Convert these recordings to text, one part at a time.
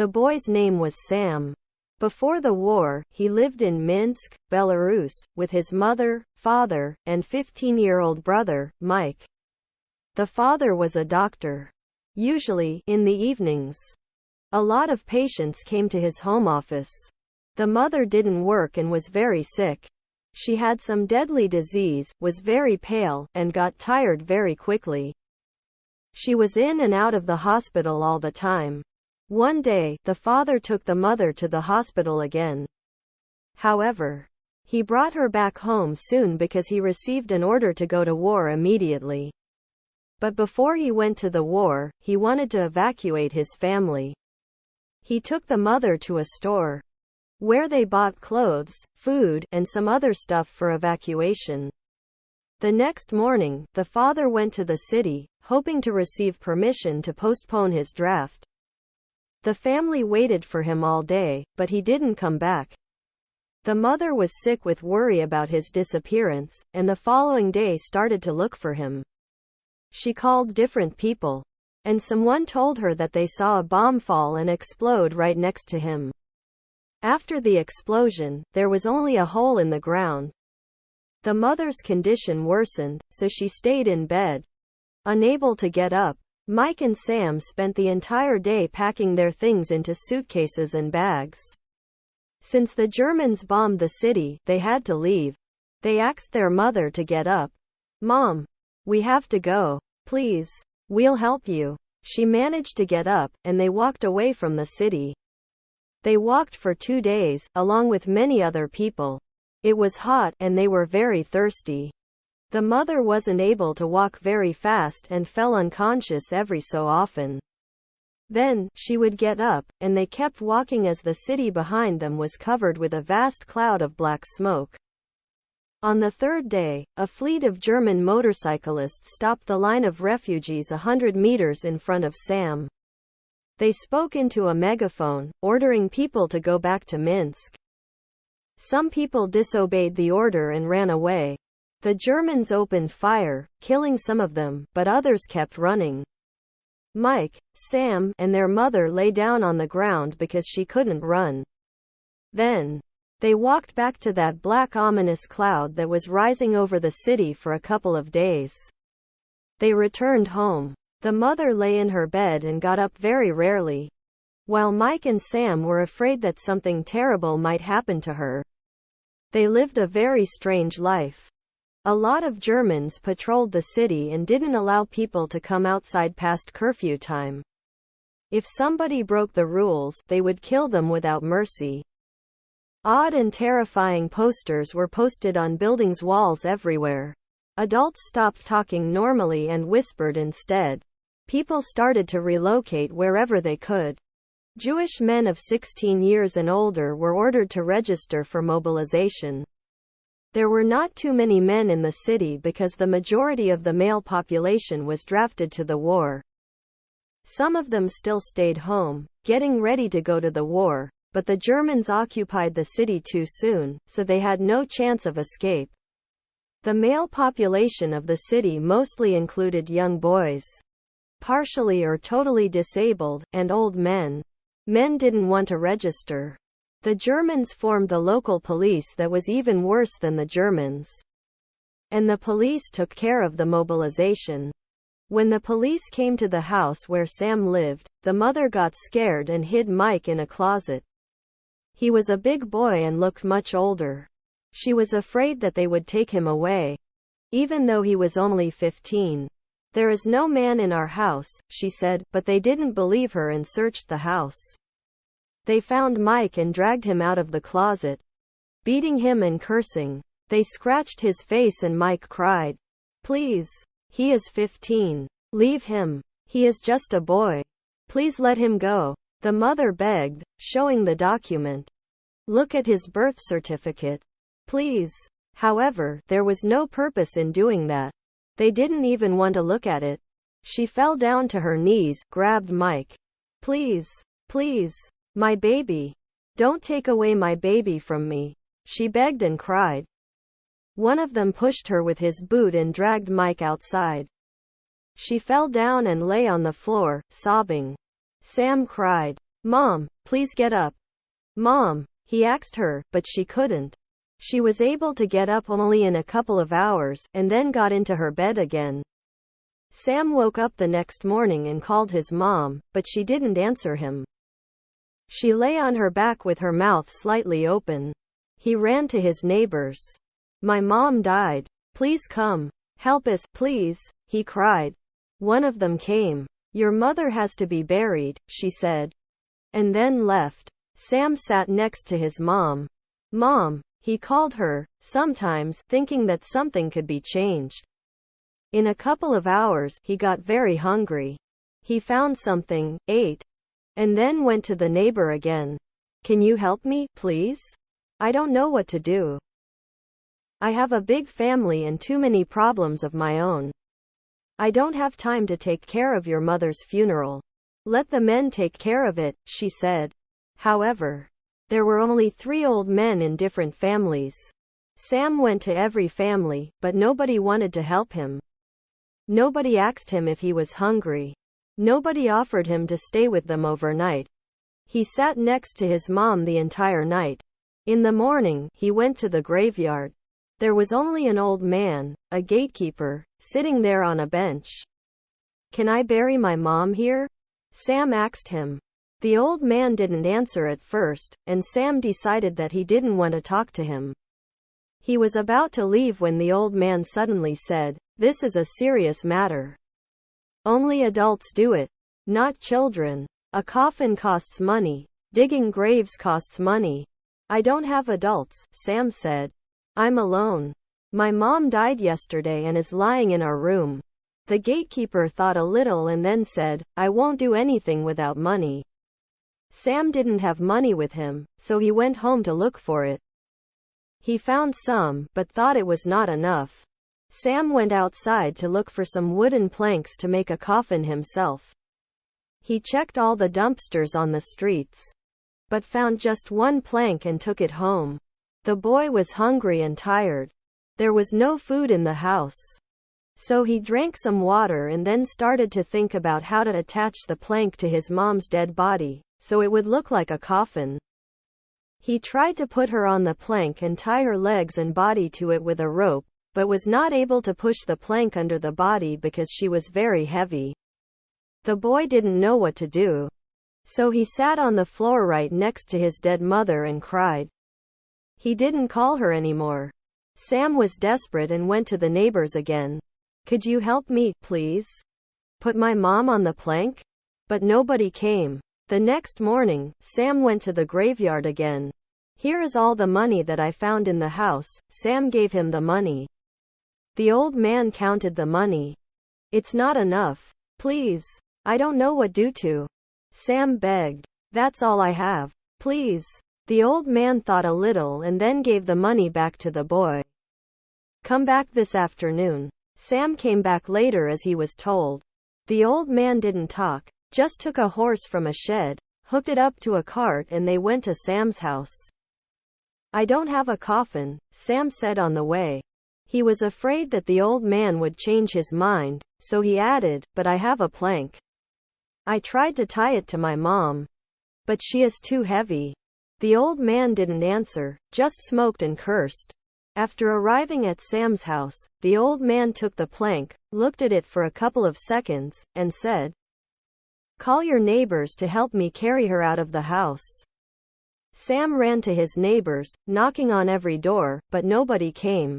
The boy's name was Sam. Before the war, he lived in Minsk, Belarus, with his mother, father, and 15-year-old brother, Mike. The father was a doctor. Usually, in the evenings, a lot of patients came to his home office. The mother didn't work and was very sick. She had some deadly disease, was very pale, and got tired very quickly. She was in and out of the hospital all the time. One day, the father took the mother to the hospital again. However, he brought her back home soon because he received an order to go to war immediately. But before he went to the war, he wanted to evacuate his family. He took the mother to a store where they bought clothes, food, and some other stuff for evacuation. The next morning, the father went to the city, hoping to receive permission to postpone his draft. The family waited for him all day, but he didn't come back. The mother was sick with worry about his disappearance, and the following day started to look for him. She called different people, and someone told her that they saw a bomb fall and explode right next to him. After the explosion, there was only a hole in the ground. The mother's condition worsened, so she stayed in bed, unable to get up. Mike and Sam spent the entire day packing their things into suitcases and bags. Since the Germans bombed the city, they had to leave. They asked their mother to get up. "Mom, we have to go. Please. We'll help you." She managed to get up, and they walked away from the city. They walked for 2 days, along with many other people. It was hot, and they were very thirsty. The mother wasn't able to walk very fast and fell unconscious every so often. Then, she would get up, and they kept walking as the city behind them was covered with a vast cloud of black smoke. On the third day, a fleet of German motorcyclists stopped the line of refugees 100 meters in front of Sam. They spoke into a megaphone, ordering people to go back to Minsk. Some people disobeyed the order and ran away. The Germans opened fire, killing some of them, but others kept running. Mike, Sam, and their mother lay down on the ground because she couldn't run. Then, they walked back to that black ominous cloud that was rising over the city for a couple of days. They returned home. The mother lay in her bed and got up very rarely, while Mike and Sam were afraid that something terrible might happen to her. They lived a very strange life. A lot of Germans patrolled the city and didn't allow people to come outside past curfew time. If somebody broke the rules, they would kill them without mercy. Odd and terrifying posters were posted on buildings' walls everywhere. Adults stopped talking normally and whispered instead. People started to relocate wherever they could. Jewish men of 16 years and older were ordered to register for mobilization. There were not too many men in the city because the majority of the male population was drafted to the war. Some of them still stayed home, getting ready to go to the war, but the Germans occupied the city too soon, so they had no chance of escape. The male population of the city mostly included young boys, partially or totally disabled, and old men. Men didn't want to register. The Germans formed the local police that was even worse than the Germans. And the police took care of the mobilization. When the police came to the house where Sam lived, the mother got scared and hid Mike in a closet. He was a big boy and looked much older. She was afraid that they would take him away, even though he was only 15. "There is no man in our house," she said, but they didn't believe her and searched the house. They found Mike and dragged him out of the closet, beating him and cursing. They scratched his face and Mike cried, "Please. He is 15. Leave him. He is just a boy. Please let him go." The mother begged, showing the document. "Look at his birth certificate. Please." However, there was no purpose in doing that. They didn't even want to look at it. She fell down to her knees, grabbed Mike. "Please. Please. My baby. Don't take away my baby from me," she begged and cried. One of them pushed her with his boot and dragged Mike outside. She fell down and lay on the floor, sobbing. Sam cried. "Mom, please get up." "Mom," he asked her, but she couldn't. She was able to get up only in a couple of hours, and then got into her bed again. Sam woke up the next morning and called his mom, but she didn't answer him. She lay on her back with her mouth slightly open. He ran to his neighbors. "My mom died. Please come. Help us, please," he cried. One of them came. "Your mother has to be buried," she said. And then left. Sam sat next to his mom. "Mom," he called her, sometimes thinking that something could be changed. In a couple of hours, he got very hungry. He found something, ate, and then went to the neighbor again. "Can you help me, please? I don't know what to do. I have a big family and too many problems of my own. I don't have time to take care of your mother's funeral. Let the men take care of it," she said. However, there were only 3 old men in different families. Sam went to every family, but nobody wanted to help him. Nobody asked him if he was hungry. Nobody offered him to stay with them overnight. He sat next to his mom the entire night. In the morning, he went to the graveyard. There was only an old man, a gatekeeper, sitting there on a bench. "Can I bury my mom here?" Sam asked him. The old man didn't answer at first, and Sam decided that he didn't want to talk to him. He was about to leave when the old man suddenly said, "This is a serious matter. Only adults do it, not children. A coffin costs money. Digging graves costs money. I don't have adults," Sam said. "I'm alone. My mom died yesterday and is lying in our room." The gatekeeper thought a little and then said, "I won't do anything without money." Sam didn't have money with him, so he went home to look for it. He found some, but thought it was not enough. Sam went outside to look for some wooden planks to make a coffin himself. He checked all the dumpsters on the streets, but found just one plank and took it home. The boy was hungry and tired. There was no food in the house. So he drank some water and then started to think about how to attach the plank to his mom's dead body, so it would look like a coffin. He tried to put her on the plank and tie her legs and body to it with a rope, but was not able to push the plank under the body because she was very heavy. The boy didn't know what to do. So he sat on the floor right next to his dead mother and cried. He didn't call her anymore. Sam was desperate and went to the neighbors again. "Could you help me, please? Put my mom on the plank?" But nobody came. The next morning, Sam went to the graveyard again. "Here is all the money that I found in the house." Sam gave him the money. The old man counted the money. "It's not enough. Please. I don't know what to." Sam begged. "That's all I have. Please." The old man thought a little and then gave the money back to the boy. "Come back this afternoon." Sam came back later as he was told. The old man didn't talk, just took a horse from a shed, hooked it up to a cart and they went to Sam's house. "I don't have a coffin," Sam said on the way. He was afraid that the old man would change his mind, so he added, "But I have a plank. I tried to tie it to my mom, but she is too heavy." The old man didn't answer, just smoked and cursed. After arriving at Sam's house, the old man took the plank, looked at it for a couple of seconds, and said, "Call your neighbors to help me carry her out of the house." Sam ran to his neighbors, knocking on every door, but nobody came.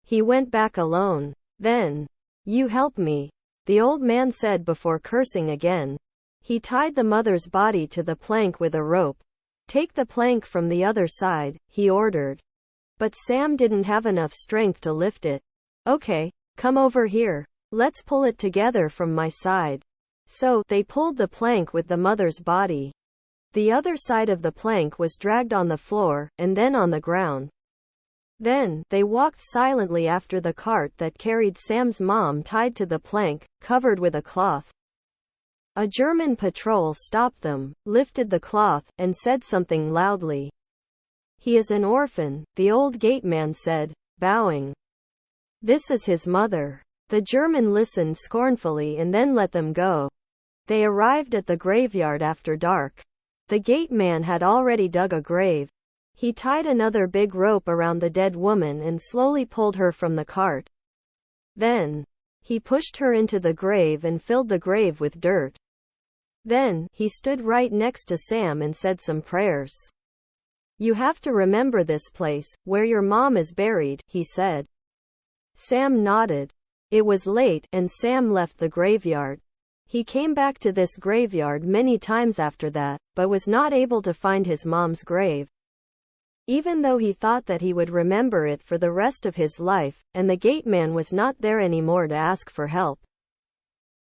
He went back alone. Then, "You help me," the old man said before cursing again. He tied the mother's body to the plank with a rope. "Take the plank from the other side," he ordered. But Sam didn't have enough strength to lift it. "Okay, come over here. Let's pull it together from my side." So, they pulled the plank with the mother's body. The other side of the plank was dragged on the floor, and then on the ground. Then, they walked silently after the cart that carried Sam's mom tied to the plank, covered with a cloth. A German patrol stopped them, lifted the cloth, and said something loudly. "He is an orphan," the old gateman said, bowing. "This is his mother." The German listened scornfully and then let them go. They arrived at the graveyard after dark. The gate man had already dug a grave. He tied another big rope around the dead woman and slowly pulled her from the cart. Then, he pushed her into the grave and filled the grave with dirt. Then, he stood right next to Sam and said some prayers. "You have to remember this place, where your mom is buried," he said. Sam nodded. It was late, and Sam left the graveyard. He came back to this graveyard many times after that, but was not able to find his mom's grave. Even though he thought that he would remember it for the rest of his life, and the gate man was not there anymore to ask for help.